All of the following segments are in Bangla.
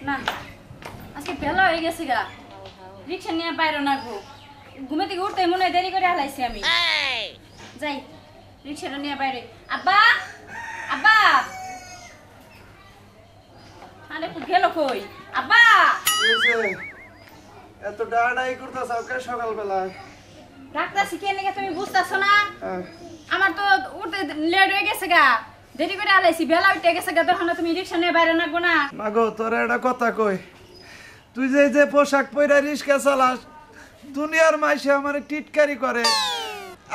না আজকে বেলা হয়ে গেছে গা রিক্সা নিয়ে বাইরে না গো ঘুমে থেকে উঠতে মনে দেরি করে হালাইছি আমি যাই রিক্সাটা নিয়ে বাইরে আব্বা আব্বা আরে খুব গেল কই আব্বা এত ডাড়াই করতেছ ওকে সকালবেলা ডাক্তার শিখিয়ে নিয়ে তুমি বুঝতেছো না আমার তো উঠতে লেট হয়ে গেছে গা দেরি করে আলাইছি বেলা উঠে গেছে গা তখন তুমি রিক্সা নিয়ে বাইরে নাগবো না মাগো তোর একটা কথা কই তুই যে পোশাক পরে রিক্সা চালাস দুনিয়ার মাইসে আমার টিটকারি করে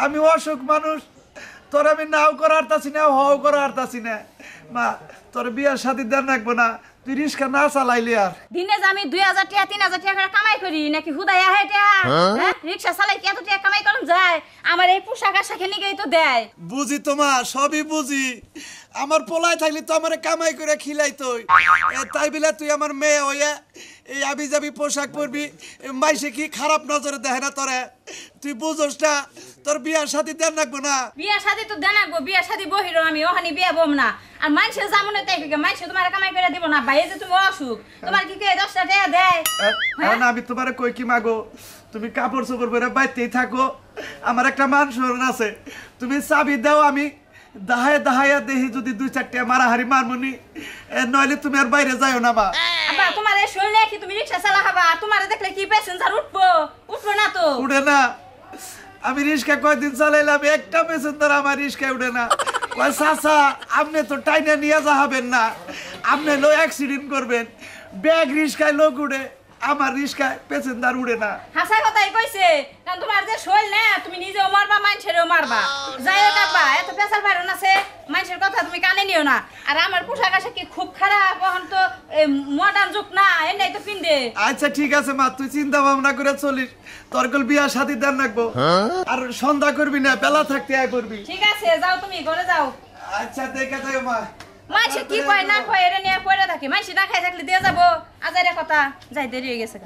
আমি অসুখ মানুষ তোর আমি নাও করার তাছি না হও করার তাছি না মা তোর বিয়ার সাথে দেন রাখবো না তুই রিক্সা না চালাইলি আর দিনে যে আমি 2000 টাকা 3000 টাকা কামাই করি নাকি হুদাই আহে টাকা হ্যাঁ রিক্সা চালাই কত টাকা কামাই করুম যায় আমার এই পোশাক আশাক নিগেই তো দেয় বুঝি তোমা সবই বুঝি আমার পোলায় থাকলে তো আমার কামাই করে খিলাই তুই তাই বিলা তুই আমার মেয়ে হইয়া এই আবি যাবি পোশাক পরবি মাইসে কি খারাপ নজরে দেখে না তোরে তুই বুঝোস না তোর বিয়ার সাথে দেন রাখবো না বিয়ার সাথে তো দেন রাখবো বিয়ার সাথে বহিরো আমি ওখানে বিয়া বম না আর মানুষের জামুনে তাই মানুষে তোমার কামাই করে দিব না ভাই যে তুমি অসুখ তোমার কি কে 10 টাকা দেয় না আমি তোমারে কই কি মাগো তুমি কাপড় চোপড় পরে বাইতেই থাকো আমার একটা মান সম্মান আছে তুমি চাবি দাও আমি দাহায় দাহায়া দেহি যদি 2-4টা মারাহারি মারমনি নইলে তুমি আর বাইরে যাও না মা আব্বা তোমার এই শুনলে কি তুমি রিকশা চালা হবা তোমারে দেখলে কি প্যাসেঞ্জার উঠবো না তো উঠে না আমি রিক্সা কয়দিন চালাইলাম একটা প্যাসেঞ্জার আমার রিক্সায় উঠে না কয় চাচা আপনি তো টাইনে নিয়ে যাবেন না আপনি লো অ্যাক্সিডেন্ট করবেন ব্যাগ রিক্সায় লোক উঠে আমার রিক্সায় প্যাসেঞ্জার উড়ে না হাসা কথাই কইছে কারণ তোমার যে শৈল না তুমি নিজেও মারবা মানুষেরও মারবা যাইও কাব্বা এত পেশার বাইরে আছে মানুষের কথা তুমি কানে নিও না আর আমার পোশাক আশাক কি খুব খারাপ এখন তো মডার্ন যুগ না এটাই তো পিন্দে আচ্ছা ঠিক আছে মা তুই চিন্তা ভাবনা করে চলিস তোর কল বিয়ার সাথে দেন রাখবো আর সন্ধ্যা করবি না বেলা থাকতে আয় করবি ঠিক আছে যাও তুমি ঘরে যাও আচ্ছা দেখে যাও মা মাইসে কি কয় না কয় এরে নিয়ে পড়ে থাকে মাইসে না খাই থাকলে দিয়ে যাবো আজারে কথা যাই দেরি হয়ে গেছে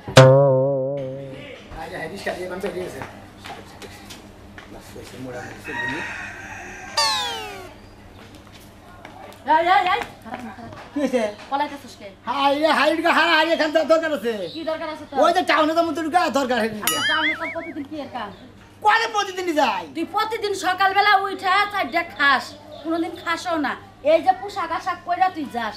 প্রতিদিন সকালবেলা উঠা চারটা খাস কোনদিন খাসও না এই যে পোশাক আশাক কইরা তুই যাস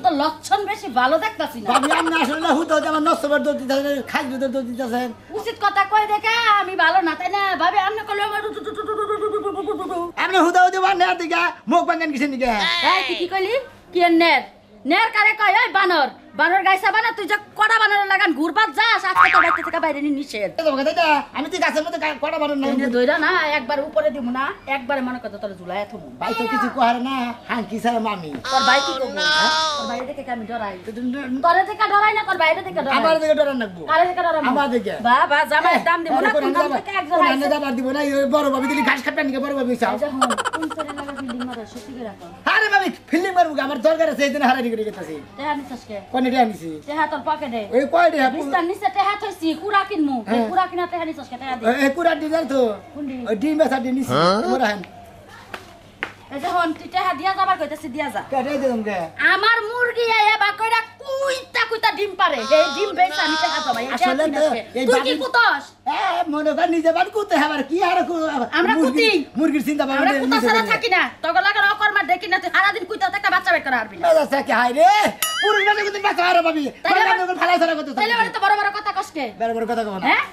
তো লক্ষণ বেশি ভালো দেখতাছি না ভাবি আমি আসলে হুতো আমার নষ্টবার দৌড় দিতেছেন খাই দৌড় দিতেছেন উচিত কথা কই দেখে আমি ভালো না তাই না ভাবি আপনি কইলে আপনি হুতো হুতো বান্ধার দিকে মুখ বাঙ্গান কিসের দিকে এই তুই কি কইলি কি নের নের কারে কয় ওই বানর বানর গাইছা বানা তুই যে কড়া বানর লাগান ঘুরবাত যাস আজকে তো বাইরে থেকে বাইরে নিষেধ আমি তুই গাছের মধ্যে কটা বানার না ধইরা না একবার উপরে দিব না একবারে মনে করতে তোর ঝুলায় থুবো ভাই তো কিছু কহারে না হাঙ্কি ছাড়া মামি তোর ভাই কি করবো তোর বাইরে থেকে আমি ডরাই তোরে থেকে ডরাই না তোর বাইরে থেকে ডরাই আমার দিকে ডরান রাখবো কারে থেকে ডরাই আমার দিকে বাবা জামাই দাম দিব না কোন দাম থেকে একজন আইছে দাবার দিব না এই বড় ভাবি দিলি ঘাস কাটবেন নাকি বড় ভাবি চাও কোন তোরে লাগা বিল্ডিং মারা সত্যি করে রাখো আরে ভাবি ফিল্ডিং মারবো আমার দরকার আছে এইদিন হারাই করে গেতাছি তেহা নিছকে কোন রে আনিছি তেহা তোর পকেটে ওই কয় রে বিস্তার নিচে তেহা থইছি কুড়া কিনমু এই কুড়া কিনা তেহা নিছকে তেহা দি এই কুড়া ডিজাইন তো ওই ডিম বেচা ডিম নিছি মোরা হেন এই যে হন তুই তেহা দিয়া যাবার কইতাছি দিয়া যা কেটে দিলাম কে আমার মুরগি আয়া বা কইরা কুইতা ডিম পারে এই ডিম বেচা আমি তেহা জমাই আসলে এই তুই কি কুতস মনে কর নিজে বান কুতে আবার কি আর আমরা কুতি মুরগির চিন্তা ভাবনা আমরা কুতা ছাড়া থাকি না তোকে লাগা অকর্মা দেখি না তুই সারা দিন কুইতা একটা বাচ্চা বের করে হারবি না আচ্ছা কি হাই রে পুরো না কিন্তু বাচ্চা আর ভাবি তাহলে ফালাই ছাড়া কত তাহলে মানে তো বড় বড় কথা কষ্টে বড় বড় কথা কও না হ্যাঁ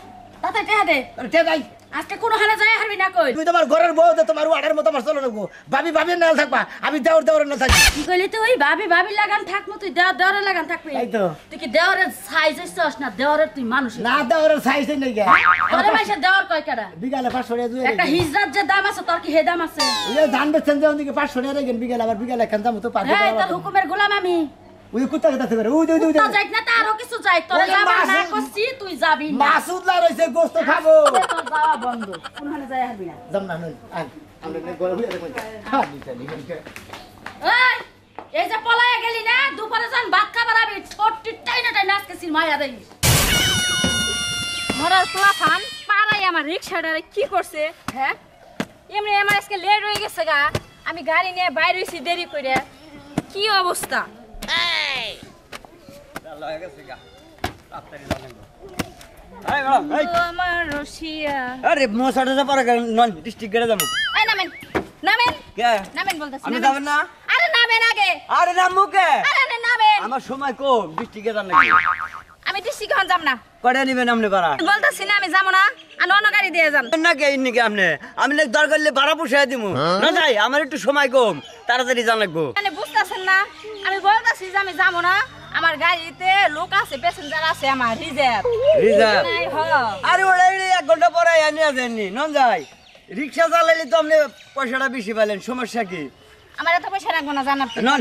তাতে টেহা দে তে যাই আজকে কোন হালে যায় হারবি না কই তুই তোমার ঘরের বউ তো তোমার ওয়াটার মতো আমার চলে রাখবো ভাবি ভাবি না থাকবা আমি দেওর দেওর না থাকি কি কইলি তুই ভাবি লাগান থাকমু তুই দেওরে লাগান থাকবি এই তো তুই কি দেওরে সাইজ হইছস না দেওরে তুই মানুষ না দেওর সাইজ নাই গে তোরে মাইসে দেওর কয় কাটা বিগালে 500 টাকা দুই একটা হিজরাত যে দাম আছে তোর কি হে দাম আছে ওই ধান বেচছেন যে ওদিকে 500 টাকা রেগেন বিগালে আবার বিগালে খান দাম তো পাবে এই তোর হুকুমের গোলাম আমি ওই কুত্তা কথা করে ওই ওই তা যাইত না তারও কিছু যাই তোরে যাবা না কইছি তুই যাবি না মাসুদ লা রইছে গোশত খাবো তোর যাওয়া বন্ধ কোন হালে যায় হারবি না দম না নই আই আমরা নে গলা হইয়া দেখো হ্যাঁ নিচে এই এই যে পলায়া গেলি না দুপুরে যান ভাত খাবার আবি ছোট্টি টাইনা আজকে সির মায়া দেই মরার পোলা ফান পাড়াই আমার রিকশাটারে কি করছে হ্যাঁ এমনি আমার আজকে লেট হয়ে গেছে গা আমি গাড়ি নিয়ে বাইরে হইছি দেরি করে কি অবস্থা ভালো হয়ে গেছে গা তাড়াতাড়ি জানেন এই ম্যাডাম এই আমার রসিয়া আরে মোসাটা পরে নন ডিস্ট্রিক্ট গেড়ে যাবো এই নামেন নামেন কে নামেন বলতেছি আপনি নামেন। যাবেন না আরে নামেন আগে আরে নামবো কে আরে নামেন আমার সময় কম ডিস্ট্রিক্টে যান নাকি আমি ডিস্ট্রিক্ট হন যাব না কয়টা নিবেন আপনি ভাড়া বলতেছি না আমি যাবো না আমি অন্য গাড়ি দিয়ে যান না কে নাকি আপনি আমি নাকি দরকার হলে ভাড়া পুষাই দিব না যাই আমার একটু সময় কম তাড়াতাড়ি জান লাগবো মানে বুঝতেছেন না আমি বলতেছি যে আমি যাবো না আমার গাড়িতে লোক আছে প্যাসেঞ্জার আছে আমার রিজার্ভ রিজার্ভ নাই হ আরে ওরা 1 ঘন্টা পরে আনি আসেননি নন যাই রিক্সা চালাইলে তো আপনি পয়সাটা বেশি পাইলেন সমস্যা কি আমার এত পয়সা রাখবো না জানার নন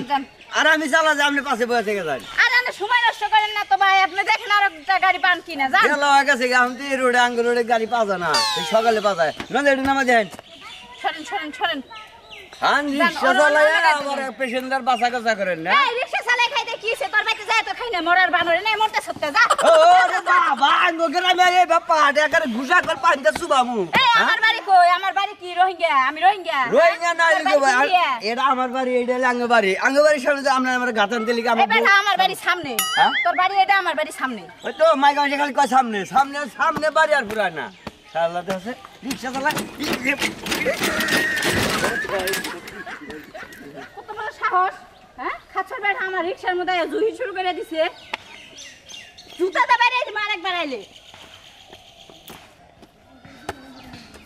আর আমি চালা যে আপনি পাশে বসে থেকে যান আর আপনি সময় নষ্ট করেন না তো ভাই আপনি দেখেন আর একটা গাড়ি পান কিনা যান গেল হয়ে গেছে আমি তো এই রোডে আঙ্গুর রোডে গাড়ি পাওয়া যায় না এই সকালে পাওয়া যায় নন একটু নামা দেন সরেন সরেন সরেন হান রিক্সা চালাই আমার পেশেন্টার বাসা কাছা করেন না এই রিকশা চালাই খাইতে কি সে তোর বাইতে যায় তো খাই না মরার বানরে নাই মরতে সত্যি যা ওরে বাবা আঙ্গুর আমি এই বাপা একারে ঘুষা কর পানিতে সুবামু এই আমার বাড়ি কই আমার বাড়ি কি রোহিঙ্গা আমি রোহিঙ্গা রোহিঙ্গা না তোর লিখো বাড়ি কি? এটা আমার বাড়ি এটা আঙ্গবাড়ির সামনে তো আমরা আমার গাতান দিলি এই আমার বেটা আমার বাড়ি সামনে হ্যাঁ? তোর বাড়ি এটা আমার বাড়ি সামনে ওই তো মাইকা মাসে খালি কয় সামনে সামনে সামনে বাড়ি আর পুরা না সালাতে আছে রিক্সা চালা কত বড় সাহস হ্যাঁ খাচ্ছর বেটা আমার রিকশার মধ্যে জুহি শুরু করে দিছে জুতাটা বাইরে মার একবার আইলে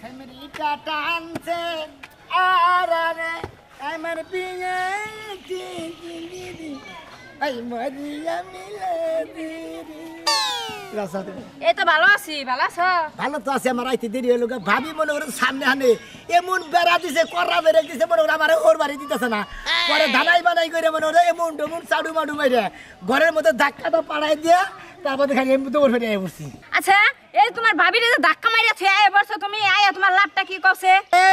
আমেরিকা টানছে আরারে আমার বিয়ে এই মরিয়া মিলে দিদি রাসাতে এই তো ভালো আছি ভালো আছো ভালো তো আছে আমার আইতে দেরি হলো গা। ভাবি মনে করে সামনে হানে এমন বেড়া দিছে কররা বেড়ে দিছে মনে করে আমার ওর বাড়ি দিতেছে না পরে ধানাই বানাই করে মনে করে এমন ডমন চাডু মাডু মাইরে ঘরের মধ্যে ধাক্কাটা পাড়াই দিয়া তারপরে খালি এমনি দৌড় ফেটে বসছি আচ্ছা এই তোমার ভাবিরে যে ধাক্কা মারিয়াছে এই বছর তুমি আয়া তোমার লাভটা কি করছে এ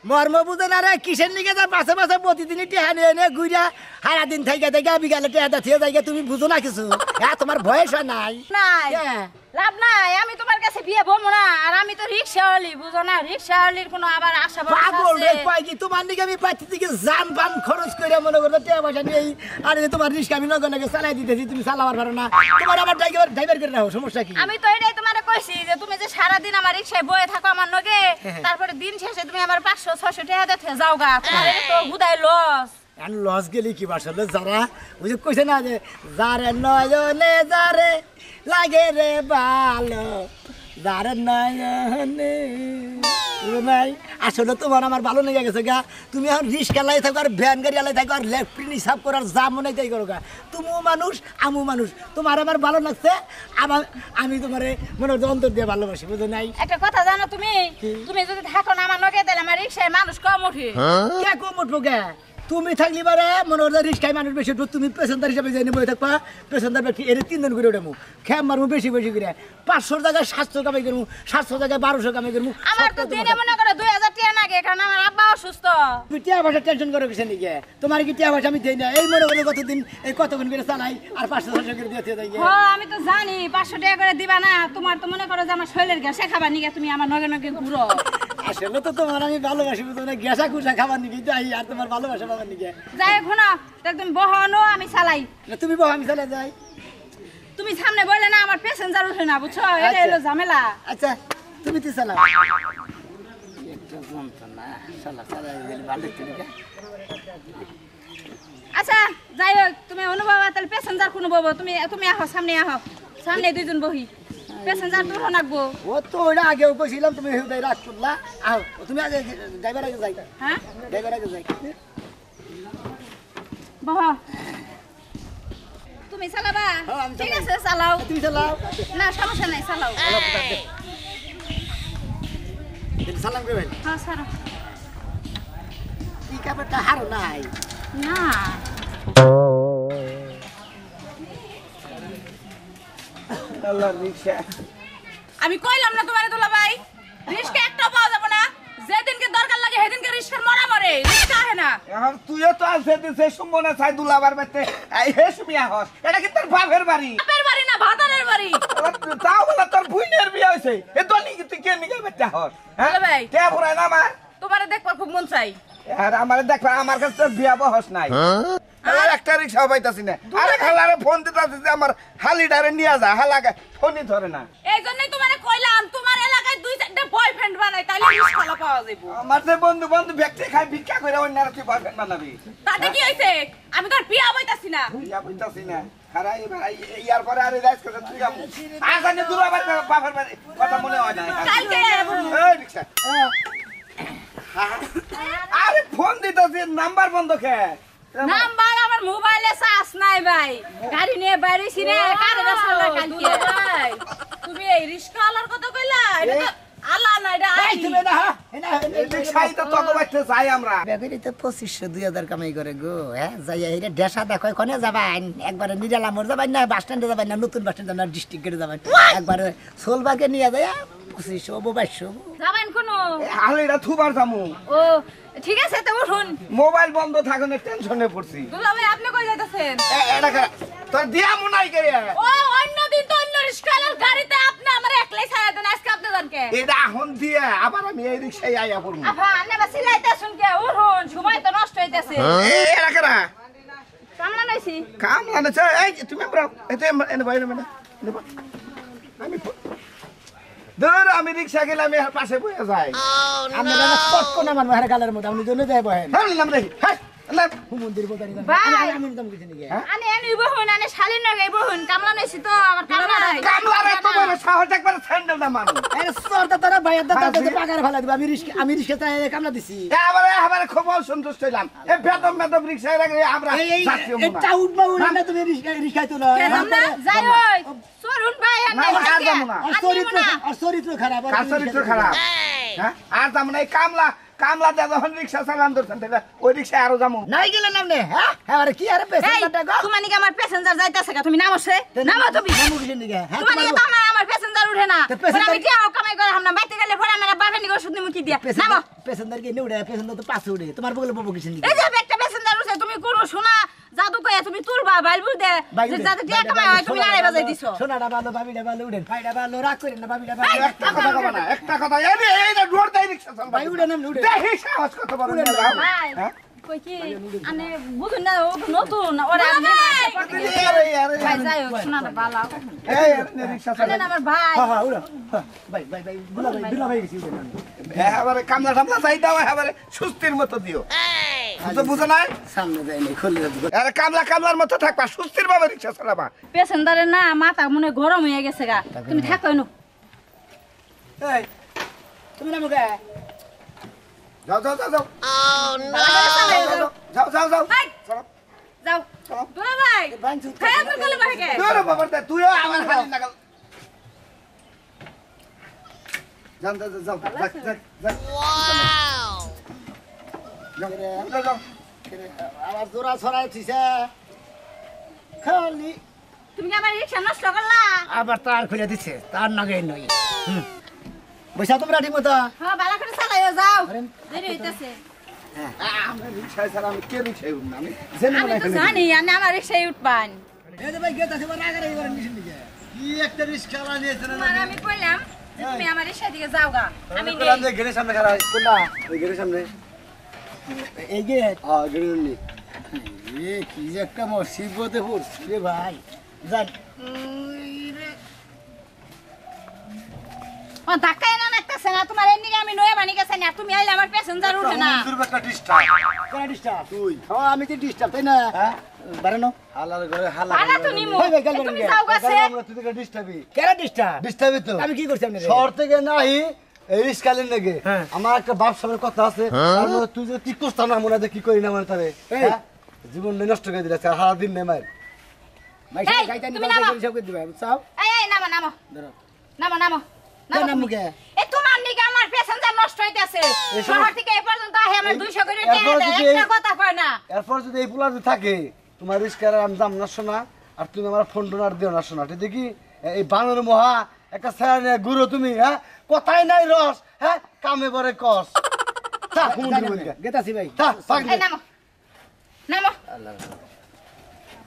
মর্ম বুঝে না রে কিসের নিকে যা পাশে পাশে প্রতিদিনই টেহা নিয়ে এনে ঘুরা সারা দিন থেকে থেকে বিকালে টেহা দিয়ে যাই তুমি বুঝো না কিছু হ্যাঁ তোমার বয়স হয় নাই নাই হ্যাঁ। লাভ নাই আমি তোমার কাছে বিয়ে বমু না আর আমি তো রিক্সাওয়ালি বুঝো না রিক্সাওয়ালির কোনো আবার আশা পাগল রে আছে কয় কি তোমার দিকে আমি পাচ্ছি থেকে জান পান খরচ করে মনে করো টেহা পয়সা নেই আর এই তোমার রিস্ক আমি নগর নাকি চালাই দিতেছি তুমি চালাবার পারো না তোমার আবার ড্রাইভার করে রাখো সমস্যা কি আমি তো এটাই তোমারে কইছি যে তুমি যে সারা দিন আমার রিক্সায় বয়ে থাকো আমার নগে তারপরে দিন শেষে তুমি আমার 500-600 টাকা দিতে যাও গা তোমার এটা তো হুদাই লস আমি লস গেলি কি আসলে যারা ওই যে কইছে না যে যারে নয়নে যারে লাগে রে ভালো যারে নয়নে নাই আসলে তোমার আমার ভালো লেগে গেছে গা তুমি এখন রিক্সা লাই থাকো আর ভ্যান গাড়ি লাই থাকো আর লেফটিন হিসাব করার যা মনে তাই করো গা তুমিও মানুষ আমিও মানুষ তোমার আমার ভালো লাগছে আমার আমি তোমারে মনে হচ্ছে অন্তর দিয়ে ভালোবাসি বুঝো নাই একটা কথা জানো তুমি তুমি যদি থাকো না আমার নগে তাহলে আমার রিক্সায় মানুষ কম উঠে কে কম উঠবো গে তুমি থাকলি বারে মনে হচ্ছে রিক্সায় মানুষ বেশি উঠবো তুমি পেশেন্টার হিসাবে যাই বই থাকবা পেশেন্টার ব্যক্তি এর 3 দিন করে উঠবো খেম মারবো বেশি বেশি করে 500 জায়গায় 700 কামাই করবো 700 জায়গায় 1200 কামাই করবো আমার তো দিনে মনে করো 2000 টাকা লাগে কারণ আমার আব্বা অসুস্থ তুমি টিয়া ভাষা টেনশন করো কিছু নাকি তোমার কি টিয়া ভাষা আমি দেই না এই মনে করে কতদিন এই কতক্ষণ করে চালাই আর 500 করে দিতে যাই আমি তো জানি 500 টাকা করে দিবা না তোমার তো মনে করো যে আমার শৈলের গ্যাসে খাবার নিগে তুমি আমার নগে নগে ঘুরো আসলে তো তোমার আমি ভালোবাসি বুঝো না গ্যাসা কুসা খাবার নিকে যাই আর তোমার ভালোবাসা পাবার নিকে যাই ঘুনো একদম বহনো আমি চালাই তুমি বহ আমি চলে যাই তুমি সামনে বললে না আমার প্যাসেঞ্জার উঠে না বুঝছো এটা হলো ঝামেলা আচ্ছা তুমি তো চালাও একটা যন্ত্রণা চালা চালাই গেলে ভালো একটু আচ্ছা যাই হোক তুমি অনুভব তাহলে প্যাসেঞ্জার কোনো বলবো তুমি তুমি আহো সামনে দুইজন বহি প্যাসেঞ্জার তো রাখবো ও তো ওটা আগেও কইছিলাম তুমি হেউদাই রাগ করলা আও তুমি আগে ড্রাইভার আগে যাই হ্যাঁ ড্রাইভার আগে যাই বহ তুমি চালাবা হ্যাঁ, আমি ঠিক চালাই। আছে চালাও তুমি চালাও না সমস্যা নাই চালাও সালাম করবেন হ্যাঁ স্যার কি কাপড়টা হারো নাই না আল্লাহ রিক্সা আমি কইলাম না তোমারে দুলা ভাই রিস্কা একটা পাওয়া যাবে না যেদিনকে দরকার লাগে সেদিনকে রিস্কার মরা মরে রিস্কা আহে না এখন তুইও তো আছে দিছে সুমনে চাই দুলাবার বাইতে এই হে সুমিয়া হস এটা কি তোর বাপের বাড়ি বাপের বাড়ি না ভাতারের বাড়ি তাও বলে তোর বুইনের বিয়ে হইছে এ তো নিকি তুই কে নিকে বেটা হস হ্যাঁ বলে ভাই। কে পুরাই না আমার তোমারে দেখবার খুব মন চাই আর আমার দেখবা আমার কাছে তোর বিয়া বহস নাই আর একটা রিক্সা পাইতাছি না আরে খালারে ফোন দিতাছি যে আমার হালিডারে নিয়ে যা হালাকে ফোনই ধরে না এই জন্যই তোমারে কইলাম তোমার এলাকায় 2-4টা বয়ফ্রেন্ড বানাই তাইলে রিস্কালা পাওয়া যাবে আমার যে বন্ধু বন্ধু ব্যক্তি খাই ভিক্ষা করে অন্যার তুই বয়ফ্রেন্ড বানাবি তাতে কি হইছে আমি তোর বিয়া বইতাছি না ইয়া বুঝতাছি না খারা এবার ইয়ার পরে আরে রাইস করে তুই গাম আসানে দূর আবার বাবার বাড়ি কথা মনে হয় না কালকে এই রিক্সা আরে ফোন দিতাছি নাম্বার বন্ধ কে নাম্বার আমার মোবাইলে চার্জ নাই ভাই গাড়ি নিয়ে বাইরেছি রে কারে রাস্তা কালকে ভাই তুমি এই রিস্কালার কথা কইলা এটা তো আলা না এটা আই তুমি না এই রিক্সাই তো তত বাইতে যাই আমরা বেগুনি তো 2500-2000 কামাই করে গো হ্যাঁ যাইয়া এটা ডেসা দেখো কোনে যাবেন একবারে নিরালামর যাবেন না বাস স্ট্যান্ডে যাবেন না নতুন বাস স্ট্যান্ডে না ডিস্ট্রিক্ট গেটে যাবেন একবারে সোলবাগে নিয়ে যায় 2500-2200 যাবেন কোন হালিডা থুবার জামু ও ঠিক আছে তো উঠুন মোবাইল বন্ধ থাকনে টেনশনে পড়ছি দুলা ভাই আপনি কই যাইতাছেন এটা তোর দিয়া মুনাই করে ও অন্য দিন তো অন্য রিস্কালার গাড়িতে আপনি আমার একলাই ছাড়া দেন আজকে আপনি যান কে এটা এখন দিয়ে আবার আমি এই রিক্সায় আইয়া পড়বো আফা আন্নে বা সিলাইতাছুন কে উঠুন সময় তো নষ্ট হইতাছে এটা কেনা কামলা নাইছি কাম আনেছে এই তুমি ব্রাও এতে এনে বাইরে মানে আমি ধর আমি রিক্সা গেলে আমি পাশে বসে যাই আমরা না পটকো না আমার মায়ের গালের মধ্যে আপনি জন্য যাই বহেন হ্যাঁ নাম দেখি হ্যাঁ মন্দির বোতারি ভাই। আমি তো কিছু নাকি আনে এনে বহুন আনে শালিন নগে বহুন কামলা নাইছি তো আমার কামলা নাই কামলার এত বড় সাহস একবার স্যান্ডেল না মানু আরে সরটা তোরা ভাইয়ের দাদা দাদা পাকারে ফেলা দিবা আমি রিস্কা চাই কামলা দিছি এবারে খুব সন্তুষ্ট হইলাম এই বেদম রিক্সায় লাগে আমরা যাচ্ছি এটা উঠবা উঠা না তুমি রিস্কায় তো না কেন না যাই ওই সরুন ভাই না, আনে আর যাবো না। আর চরিত্র খারাপ কার চরিত্র খারাপ হ্যাঁ আর যাবো না এই কামলা দিয়ে যখন রিক্সা চালান ধরছেন তাহলে ওই রিক্সায় আরো যাবো নাই গেলে নামনে হ্যাঁ আরে কি আরে এই পেছনটা গো তুমি নাকি আমার প্যাসেঞ্জার যাইতাছে কা তুমি নামছে নামো তুমি নামু কিছু নাকি হ্যাঁ তুমি নাকি তো আমার প্যাসেঞ্জার উঠে না তো passenger- আমি কি কামাই করে হামনা বাইতে গেলে পরে আমার বাপে নিগো শুধু মুখি দিয়া নামো পেছনদার কি নেউড়ে পেছনদার তো পাশে উড়ে তোমার বগলে ববু কিছু নাকি এই যে একটা প্যাসেঞ্জার উঠে তুমি কোন শোনা জাদু কইয়া তুমি তুলবা বাইলবু দে যে যাতে টিয়া কামাই হয় তুমি আরে বাজাই দিছো সোনাটা ভালো বাবিটা ভালো উড়েন ভাইটা ভালো রাগ করেন না বাবিটা এই, ভালো একটা কথা কবা না একটা কথা এই না ডোর দেই রিক্সা চালাবা ভাই উড়ে নাম উড়ে দেখি সাহস কত বড় উড়ে না, ভাই হ্যাঁ কই কি আনে বুঝুন না ও নতুন ওরা ভাই যাই হোক শোনা না বালা এই রিক্সা আনে চালা না আমার ভাই হ্যাঁ উড়ে ভাই ভাই ভাই দুলা ভাই গেছি উড়ে এবারে কামলা টামলা চাই দাও এবারে সুস্থির মতো দিও তো বুঝো না সামনে যাইনি খুলে আরে কামলার মতো থাকবা সুস্থির ভাবে রিক্সা চালাবা পেসেঞ্জারের না মাথা মনে গরম হয়ে গেছে গা তুমি থাকো এনো এই তুমি নামো গে যাও যাও যাও যাও যাও যাও যাও যাও দুলা ভাই বাঞ্চু খায়া তো কলে বাকে তোর বাবার তা তুইও আমার হালি নাগাল যাও যাও যাও যাও যাও আবার জোড়া ছড়াই থিছে খালি তুমি কি আমার রিকশা নষ্ট করলা আবার তার খুলে দিছে তার নাগে নই বৈশা তোমরা ঠিক মতো হ্যাঁ ভালো করে চালাইও যাও দেরি হইতাছে আমরা রিক্সায় ছাড়া আমি কে রিক্সায় উঠবো না আমি আমি তো জানি আমি আমার রিকশায় উঠবান এই যে ভাই গেতা সেবা রাগারে এবার নিছেন দিকে কি একটা রিস্কা বানিয়েছেন না তোমার আমি কইলাম যে তুমি আমার রিকশা দিকে যাও গা আমি নেই গেটের সামনে খাড়া কোনটা ওই গেটের সামনে এই যে হ্যাঁ গেটের নি এ কি যে একটা মুসিবতে পড়ছি রে ভাই জান ও ধাক্কায় না নাকতেছে না তোমার এর নিকে আমি নয়ে বানি গেছে না তুমি আইলে আমার প্যাসেঞ্জার উঠে না দুর্বাকা ডিস্টার্ব কোন ডিস্টার্ব তুই হ্যাঁ আমি তো ডিস্টার্ব তাই না হ্যাঁ বারানো হালার ঘরে হালা ভাড়া তো নিমু ভাই, ভাই, গেল, তুমি গেল, যাও গাছে আমরা তুই থেকে ডিস্টার্বই কেরা ডিস্টার্ব ডিস্টার্বই তো আমি কি করছি আপনি শহর থেকে নাই এই রিস্কালিন নাকি হ্যাঁ। আমার একটা বাপ সালের কথা আছে তার মধ্যে তুই যে কি করতাম না মনে হয় কি করি না মানে তারে এই। হ্যাঁ? জীবন নষ্ট করে দিলে সারা দিন নেই মায়ের ভাই এই, গাইতানি তুমি বাজার নামো। করে সব করে দিবা বুঝছাও এই নামো নামো ধরো নামো নামো কেন নামো মুকে এই তোমার নিকে আমার প্যাসেঞ্জার নষ্ট হইতাছে শহর থেকে এই পর্যন্ত আহে আমার 200 করে টাকা এরপর দেয় যদি- একটা কথা কয় না এরপর যদি এই পোলা যদি থাকে তোমার রিস্কার আমি দাম না শোনা আর তুমি আমার ফোন টোন আর দিও না শোনা ঠিক দেখি এই বানর মহা একটা স্যার গুরু তুমি হ্যাঁ কথাই নাই রস হ্যাঁ কামে পরে কস তা হুমুন্দি বলি গেতাছি ভাই তা এই নামো নামো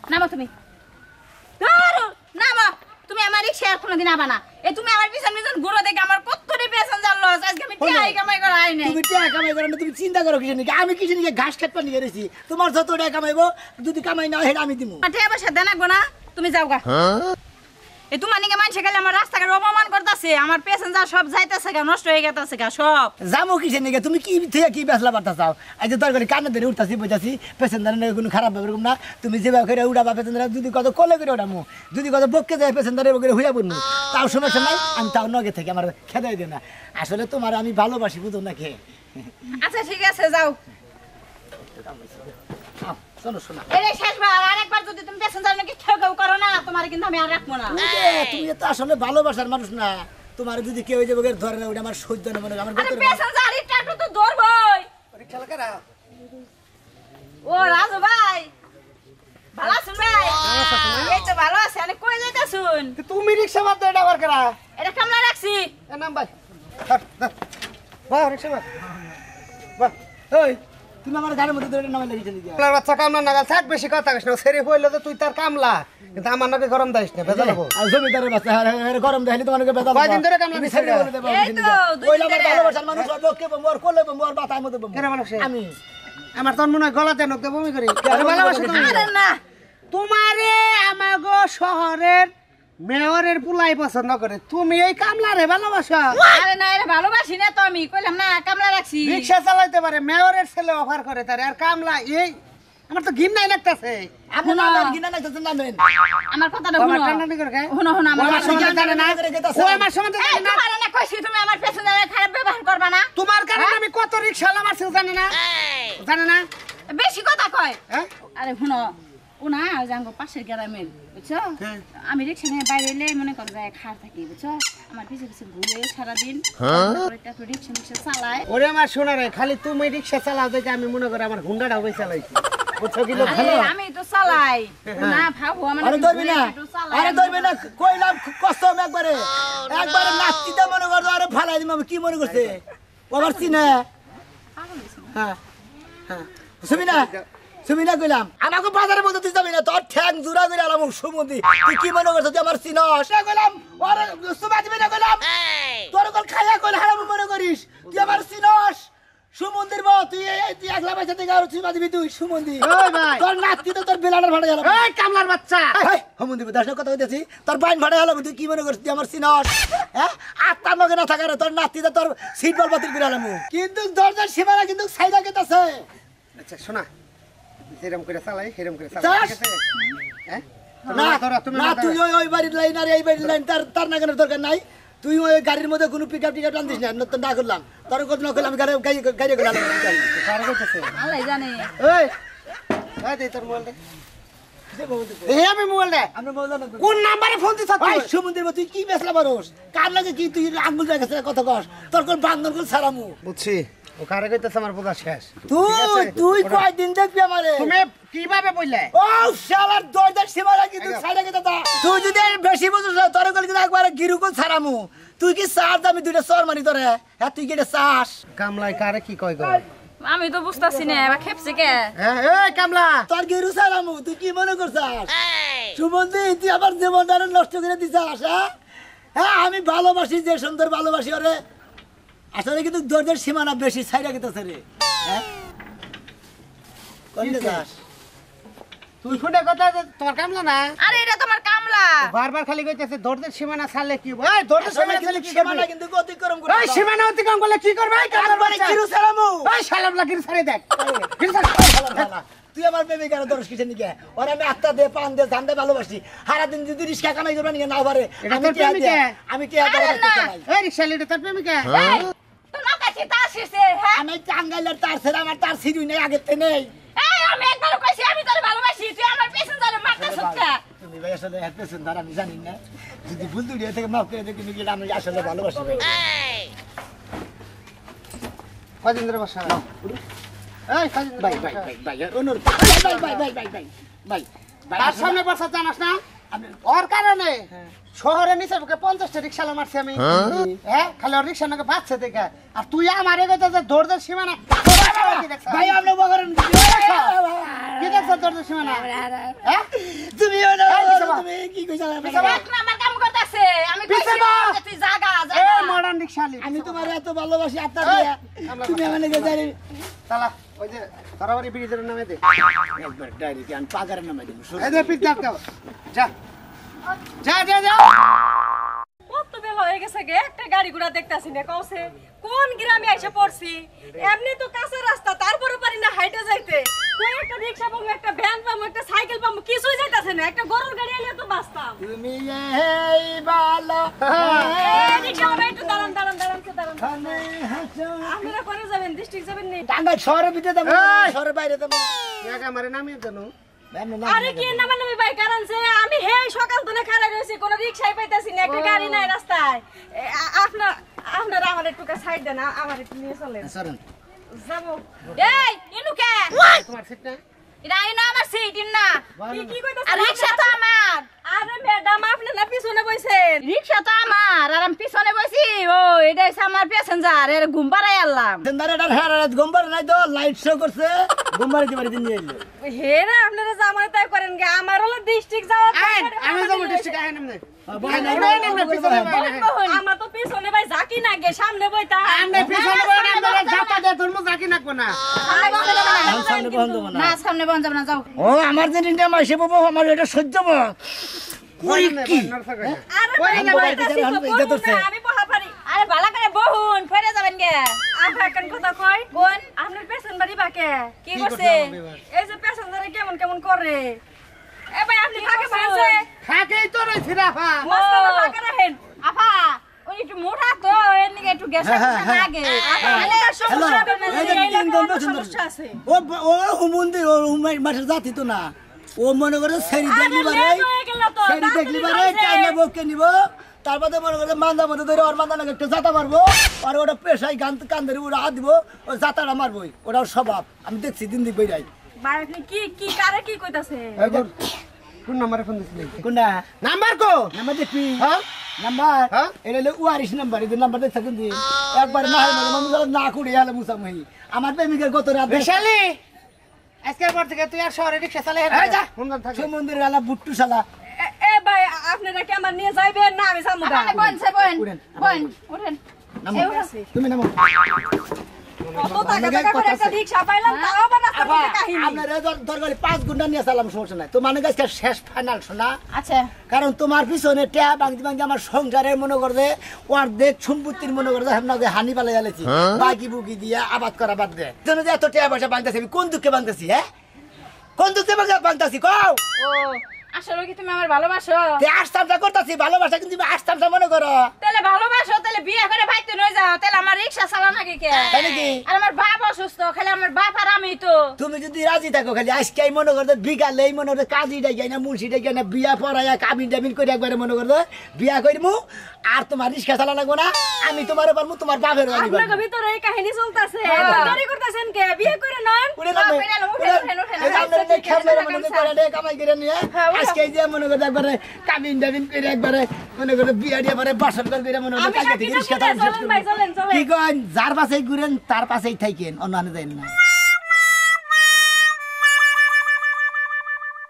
নামো তুমি ধরো নামো তুমি আমার রিকশা আর কোনোদিন আবা না এই তুমি আমার পিছন পিছন ঘুরো দেখে আমার কত প্যাসেঞ্জার লস আজকে আমি টিআই কামাই করা আই নাই তুমি টাকা কামাই করো না, তুমি চিন্তা করো কিসের নিকে? আমি কিসের নিকে ঘাস কাটপা নিয়ে গেছি? তোমার যত টাকা কামাইবো যদি কামাই না হয় আমি দিমু। টিয়া পয়সা দেন লাগবো না, তুমি যাও গা। এই তোমার নিকে মানুষে গেলে আমার রাস্তাঘাট অপমান করতেছে, আমার প্যাসেঞ্জার সব যাইতেছে গা, নষ্ট হয়ে গেছে গা সব। যাবো কিসের নিকে? তুমি কি থেকে কি বেসলা পারতা চাও? এই যে তরকারি কানে ধরে উঠতাছি বইতাছি, প্যাসেঞ্জারের নাকি কোনো খারাপ ব্যাপার না। তুমি যেভাবে করে উড়াবা প্যাসেঞ্জার, যদি কত কলে করে উঠামু, যদি কত বককে যায় প্যাসেঞ্জারের বকে হইয়া পড়মু, তাও সমস্যা নাই, আমি তাও নগে থেকে আমার খেদাই দিও না। আসলে তোমার আমি ভালোবাসি, বুঝো না খেয়ে। আচ্ছা ঠিক আছে যাও। শোনো শোনা, এরে শেষবার আরেকবার যদি তুমি প্যাসেঞ্জার নাকি কেউ কেউ করো না, তোমার কিন্তু আমি আর রাখবো না। তুমি তো আসলে ভালোবাসার মানুষ না। তোমার যদি কেউ যে বকে ধরে না, ওটা আমার সহ্য না, মনে আমার আরে ভিতরে প্যাসেঞ্জার একটু তো ধরবই। রিকশা লাগারা। ও রাজু ভাই, ভালো আছেন ভাই? এই তো ভালো আছে। আরে কই যাইতাছুন? তুমি রিকশা বাদ দাও, এটা আবার করা এটা কামলা রাখছি। এ নাম ভাই, বাহ রিকশা বাহ বাহ। ওই তুমি আমার গাড়ির মধ্যে ধরে নামাই লাগিয়েছিলি কি? আপনার বাচ্চা কামলা নাগাল থাক, বেশি কথা কইস না। সেরি হইলো যে তুই তার কামলা, কিন্তু আমার নাকি গরম দাইস না, বেজাল হবো। আর জমিদারের বাচ্চা গরম দেখালি তোমাকে বেদা কয়দিন ধরে কামলা দিছে রে? এই তো দুই ওই দিন আমার ধরে। ভালোবাসার মানুষ, ওর বকে বমু, ওর কোলে বমু, ওর বাতার মধ্যে বমু। কেন মানুষ? আমি আমার তোর মনে হয় গলাতে নকতে বমি করি। আরে ভালোবাসা তুমি। আরে না, তোমারে আমাগো শহরের মেয়রের পুলাই পছন্দ করে, তুমি এই কামলারে ভালোবাসা? আরে না, এরে ভালোবাসি না তো আমি, কইলাম না কামলা রাখছি। রিকশা চালাইতে পারে, মেয়রের ছেলে অফার করে তারে, আর কামলা এই আমার তো ঘিন নাই লাগতেছে। আপনি না আমার কিনা নাইতেছেন নামেন। আমার কথাটা আমার শুনো। টান্ডানি করে খায়? শুনো শুনো ও আমার আমার কথা সম্বন্ধে শুনো। জানে না, ও আমার সম্বন্ধে এই জানে না। তোমার না কইছি তুমি আমার প্যাসেঞ্জারের খারাপ ব্যবহার করবা না। তোমার কারণে আমি কত রিকশা মারছি, জানে না? জানে না? বেশি কথা কয়। হ্যাঁ? আরে শুনো, ও না ওই জাঙ্গো পাশের গ্রামের, বুঝছো? হ্যাঁ। আমি রিক্সা নিয়ে বাইরে এলে মনে করো যায় খার থাকি, বুঝছো? আমার পিছে পিছে ঘুরে সারাদিন তারপরে একটু রিক্সা মিক্সা চালায়। ওরে আমার শোনা রে, খালি তুমি রিকশা চালাও দেখে আমি মনে করি আমার হুন্ডাটা ওই চালাইছি, বুঝছো কি লোক? আরে আমি তো চালাই না, ভাবো আমার আরে ধরবি না, আরে ধরবি না, কইলাম কসম একবারে একবারে নাচতিতে মনে করতো, আরে ফালাই দিম। আমি কি মনে করছে ও আমার চিনে? হ্যাঁ হ্যাঁ, সুমিনা সুমিনা কইলাম আমাকে বাজারের মধ্যে তুই যাবি না, তোর ঠ্যাং জুড়া করে আলাম সুমন্দি। তুই কি মনে করছো তুই আমার চিনস? কইলাম আরে সুমা দিবি না, কইলাম তোর কোন খাইয়া কইল হারাম মনে করিস? তুই আমার চিনস সুমন্দির বউ, তুই তুই একলা পয়সা থেকে আর সুমা দিবি তুই সুমন্দি? ওই ভাই, তোর নাতি তো তোর বেলাটার ভাড়া গেল। এই কামলার বাচ্চা, হমন্দি দাস কথা কইতেছি, তোর বাইন ভাড়া গেল। তুই কি মনে করছিস তুই আমার চিনস? হ্যাঁ, আত্মার মগে না থাকারে তোর নাতি তো তোর সিট বল বাতিল করে আলাম। কিন্তু দরজার সীমানা কিন্তু সাইডা কেটেছে। আচ্ছা শোনা, যেরকম করে চালাই সেরকম করে চালাই, চাস? ঠিক আছে? হ্যাঁ? না তুমি না, তুই ওই বাড়ির লাইন আর এই বাড়ির লাইন তার না কেনার দরকার নাই। তুই ওই গাড়ির মধ্যে কোনো পিকআপ টিকআপ আনতিস না, নতুন না করলাম তোর কথা না করলাম, গাড়ি গাড়ি গাড়ি করে আলাম। কারে কইতেছে? আল্লাহ জানে। এই এই দে তোর মোবাইল দে। এই আমি মোবাইল দে। আমরা বললাম না কোন নাম্বারে ফোন দিছ ভাই তুই? সমুদ্রের মতো তুই কি বেসলা পারোস? কার লাগে কি তুই আঙ্গুল রেখেছে কথা কস? তোর কোন বাংলার কোন সারামু? বুঝছি, ও কারে কইতেছে আমার বোঝা শেষ। তুই তুই কয়দিন দেখবি আমারে? তুমি কিভাবে বললে? ও শালার দরজার সীমানা কিন্তু সাইডা কেটে দা। তুই যদি আর বেশি বুঝছ না, তোর কোন কিন্তু একবারে গিরুকল সারামু। তুই কি চাস আমি দুইটা চর মারি তোরে? হ্যাঁ তুই কি এটা চাস? কামলাই কারে কি কয় গো? আমি তো বুঝতাছি না, এবার খেপছে কে? হ্যাঁ এই কামলা, তোর গিরু সারামু, তুই কি মনে করছাস? সুমন্দি তুই আমার জীবনটা নষ্ট করে দিছাস? হ্যাঁ আমি ভালোবাসি, যে সুন্দর ভালোবাসি ওরে। আসলে কিন্তু দরজার সীমানা বেশি সাইডা কেটেছে রে। হ্যাঁ কোন যাস? তুই শুনে কথা তোমার কামলা না? আরে এটা তোমার কামলা। বারবার খালি কইতেছে দরদের সীমানা ছাড়লে কি হবে? এই দরদের আসলে সীমানা কিন্তু ছাড়লে কি সীমানা করবে? কিন্তু অতিক্রম করে। এই সীমানা অতিক্রম করলে কি করবে? এই কামলার একবারে বাচ্চা। গিরু সারামু। এই শালাবলা গির ছাড়ে দেখ। গির ছাড়। তুই আমার বেবি কেন দরস কিসের নিকে? ওর আমি আত্মা দে পান দে জানতে ভালোবাসি। সারাদিন যদি রিস্কা কামাই করবা নিকে না পারে, এটা আমি তোর কি আজ প্রেমিকা? আমি কি আজ আরে না। এই রিকশা লিডার তার প্রেমিকা? এই, তোমার কাছে তার শেষে, হ্যাঁ? আমি টাঙ্গাইলের তার ছেড়ে আমার তার সিঁড়ি নেই, আগের থেকে নেই। এই, আমি একবার কইছি আমি তোরে ভালোবাসি, তুই আমার প্যাসেঞ্জারে মারতেছ কে? তুমি ভাই আসলে এক পেছন আমি জানি না, যদি ভুল দুড়িয়ে থেকে মাফ করে দেখি কি আমি আসলে ভালোবাসি ভাই। কদিন ধরে বসা? এই কদিন ধরে ভাই বসা? ভাই ভাই ভাই অনুরোধ ভাই ভাই ভাই ভাই ভাই ভাই ভাই ভাই তার সামনে বসা জানাস না? ওর কারণে শহরে নিচে বুকে 50টা রিকশা মারছি আমি। হ্যাঁ খালি ওর রিকশা নাকি বাচ্চা দেখে, আর তুই আমার এগোতে যে দরদের সীমানা কি দেখছ? ভাই আমরা বগরেন কি দেখছ দরদের সীমানা? হ্যাঁ তুমি তুমি কি কইছ? এক নাম্বার কাম করতেছে, আমি কইছি পিছে বা। যে তুই জাগা এই জাগা। মডার্ন রিকশা আমি তোমার এত ভালোবাসি আত্মা দিয়া তুমি আমাকে গেজারি তালা ওই যে তারাবাড়ি ব্রিজের নামে দে একবার ডাইরেক্ট আমি পাগারের নামে দেব এই যে পিক দাও যা যা যা যা কত বেলা হয়ে গেছে গে একটা গাড়ি ঘোড়া দেখতাছি না কওছে কোন গ্রামে এসে পড়ছি এমনি তো কাঁচা রাস্তা তারপরে পারি না হাইটে যাইতে কই একটা রিকশা পাবো একটা ভ্যান পাবো একটা সাইকেল পাবো কিছুই যাইতাছে না একটা গরুর গাড়ি এলে তো বাঁচতাম তুমি এই ভালো এই রিকশা হবে একটু দাঁড়ান আপনারা করে যাবেন ডিস্ট্রিক্ট যাবেন নি টাঙ্গা শহরের ভিতরে দেব শহরের বাইরে দেব একা আমারে নামিয়ে দেন আরে কি নামানামি ভাই কারণ যে আমি হেই সকাল ধরে খাড়া রইছি কোন রিকশাই পাইতাছি না একটা গাড়ি নাই রাস্তায় আপনারা আমার একটু সাইড দেন আমার একটু নিয়ে চলেন সরেন যাবো এই ইনু কে তোমার সিট না এটা ইনু আমার সিট না কি কইতাছ আর রিকশা তো আমার আরে ম্যাডাম আপনি না পিছনে বইছেন রিকশা তো আমার আর আমি পিছনে বইছি ও এটা হইছে আমার প্যাসেঞ্জার এর ঘুম পাড়াই আনলাম সেন্দারেটার হেরাত গম্বার নাই তো লাইট শো করছে গম্বার দিবারে দিন নিয়ে এলো হেরা আপনারা জামাই তাই করেন গে আমার হলো ডিস্ট্রিক্ট যাওয়া আমি যাবো ডিস্ট্রিক্ট আইন এমনি আমার তো পিছনে ভাই জাকি না গে সামনে বইতা আমরা পিছনে বই আমরা যাতা দে তোর মু জাকি নাকবো না সামনে বন্ধ না না সামনে বন্ধ যাবে না যাও ও আমার যে নিন্দা মাইছে বাবা আমার এটা সহ্য বা কই কি আমি বহা পারি আরে ভালো করে বহুন ফেরে যাবেন গে আপা কোন কথা কই কোন আপনার পেছন বাড়ি বাকে কি করছে এই যে পেছনদারে কেমন কেমন করে এ ভাই আপনি ফাঁকে পাইছে খাকেই তো রইছি রাফা মস্ত ফাঁকে রাখেন আপা ওই একটু মোটা তো এর নিকে একটু গ্যাস লাগে তাহলে সমস্যা হবে না এই সমস্যা আছে ও ও হুমুন্দি ও মাঠের জাতি তো না ও মনে করে সেরি দেখলি বারে সেরি দেখলি বারে কাইনা বকে নিব তারপরে মনে করে মান্দা মধ্যে ধরে ওর মান্দা নাকি একটু জাতা মারবো আর ওটা পেশায় গান কান ধরে ওরা হাত দিব ও জাতাটা মারবই ওটা ওর স্বভাব আমি দেখছি দিন দিন বই যাই ভাই আপনি কি কি কারে কি কইতাছে কোন নম্বরে ফোন দিছিলি কোনটা নাম্বার কো নাম্বার দেখবি হ্যাঁ নাম্বার হ্যাঁ? এটা হলো ওয়ারিশ নাম্বার এই নাম্বার দেখছ কিন্তু একবার না হয় মামু না কুড়ি হলে মুসামহি আমার প্রেমিকের কত রাত বিশালী আজকের পর থেকে তুই আর শহরে রিকশা চালাই এই যা হুনদান থাক সমুদ্রের আলা বুট্টু শালা এ ভাই আপনারা কি আমার নিয়ে যাইবেন না আমি যাবো গা বোন সে বোন উঠেন, বোন উঠেন নামো তুমি নামো কত টাকা করে একটা রিকশা পাইলাম তাও আবার রাস্তা থেকে কাহিনী আপনার দরকারি 5 ঘন্টা নিয়ে চালাম সমস্যা নাই তো মানে গাছটা শেষ ফাইনাল শোনা আচ্ছা কারণ তোমার পিছনে ট্যা বাংতি বাংতি আমার সংসারের মনে করবে অর্ধেক সম্পত্তির মনে করবে আপনাকে হানি পালাই গেলেছি বাকি বুকি দিয়ে আবাদ করা বাদ দে জন্য যে এত ট্যা পয়সা বাংতাছি আমি কোন দুঃখে বাংতাছি হ্যাঁ কোন দুঃখে বাংতাছি কও ও আসলে কি তুমি আমার ভালোবাসো তে আস্তামটা করতাছি ভালোবাসা কিন্তু তুমি আস্তামটা মনে করো তাহলে ভালোবাসো তাহলে বিয়ে করে ভাইতে নই যাও তাহলে আমার রিকশা চালা নাকি কে তাই নাকি? আর আমার বাপ অসুস্থ খালি আমার বাপ আর আমি তো তুমি যদি রাজি থাকো খালি আজকে মনে করতে বিকালে মনে করতে কাজী ডাই না মুন্সি ডাই না বিয়া পড়াইয়া কাবিন টাবিন করে একবারে মনে করতে বিয়া করবো আর তোমার রিক্সা চালা লাগবো না আমি তোমার পারবো তোমার বাপের বাড়ি আপনার ভিতরে এই কাহিনী চলতেছে দেরি করতেছেন কে বিয়ে করে নন কামাই করে নিয়ে আজকে যে মনে করতে একবারে কাবিন টাবিন করে একবারে মনে করতে বিয়া দিয়ে বাসন করে মনে করতে রিক্সা চালা কি কন যার পাশেই ঘুরেন তার পাশেই থাকেন অন্য আনে যায় না